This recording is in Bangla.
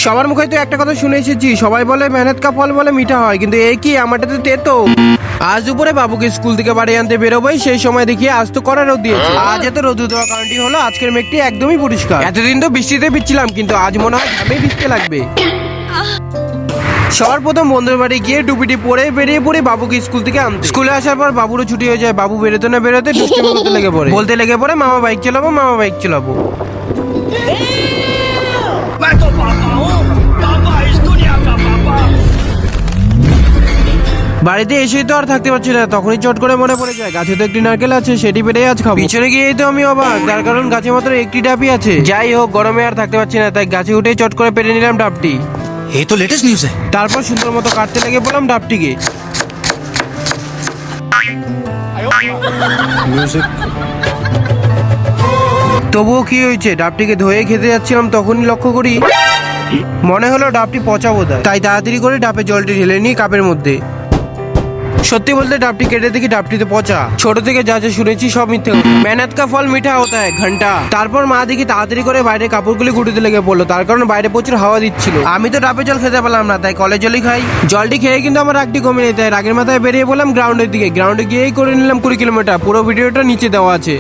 সবার মুখে তো একটা কথা শুনে এসেছি, সবাই বলে মেহনত কা ফল বলে মিঠা হয়, কিন্তু এই কি আমারটা তো তেতো। আজ দুপুরে বাবুকে স্কুল থেকে বাড়ি আনতে বেরোবোই, সেই সময় দেখি আজ তো কড়া রোদ দিয়েছে। আজ এত রোদ দেওয়ার কারণটি হলো আজকের মেঘটি একদমই পরিষ্কার। এতদিন তো বৃষ্টিতে ভিজছিলাম, কিন্তু আজ মনে হয় ঘামেই ভিজতে লাগবে। সবার প্রথম বন্ধুর বাড়ি গিয়ে ডুবিটি পরে বেরিয়ে পড়ে বাবুকে স্কুল থেকে আনতে। স্কুলে আসার পর বাবুরও ছুটি হয়ে যায়। বাবু বেরোতে না বেরোতে দুষ্টুমি করতে লেগে পড়ে, বলতে লেগে পড়ে মামা বাইক চালাবো, মামা বাইক চালাবো। मैं तो पापा हूँ, पापा इस दुनिया का पापा। বাড়িতে এসেই তো আর থাকতে পারছি না, তখনই চট করে মনে পড়ে যায় গাছে তো একটি নারকেল আছে, সেটি পেড়ে আজ খাবো। পিছনে গিয়েই তো আমি অবাক, তার কারণ গাছে মাত্র একটি ডাবই আছে। যাই হোক, গরমে আর থাকতে পারছি না, তাই গাছে উঠে চট করে পেড়ে নিলাম ডাবটি। ये तो लेटेस्ट न्यूज़ है। তারপর সুন্দর মতো কাটতে লেগে পড়লাম ডাবটিকে। তবুও কি হয়েছে, ডাবটিকে ধুয়ে খেতে যাচ্ছিলাম, তখনই লক্ষ্য করি মনে হলো ডাবটি পচা বোধহয়। তাই তাড়াতাড়ি করে ডাবে জলটি ঢেলে নিই কাপের মধ্যে। সত্যি বলতে ডাবটি কেটে দেখি ডাবটিতে পচা। ছোট থেকে যা যা শুনেছি সব মিথ্যে কথা। মেহনত কা ফল মিঠা হতা হ্যায় ঘন্টা। তারপর মা দেখি তাড়াতাড়ি করে বাইরে কাপড়গুলি গুটিতে লেগে পড়লো, তার কারণ বাইরে প্রচুর হাওয়া দিচ্ছিল। আমি তো ডাবের জল খেতে পারলাম না, তাই কলের জলই খাই। জলটি খেয়ে কিন্তু আমার রাগটি কমে নেই, তাই রাগের মাথায় বেরিয়ে বললাম গ্রাউন্ডের দিকে। গ্রাউন্ডে গিয়েই করে নিলাম 20 কিলোমিটার। পুরো ভিডিওটা নিচে দেওয়া আছে।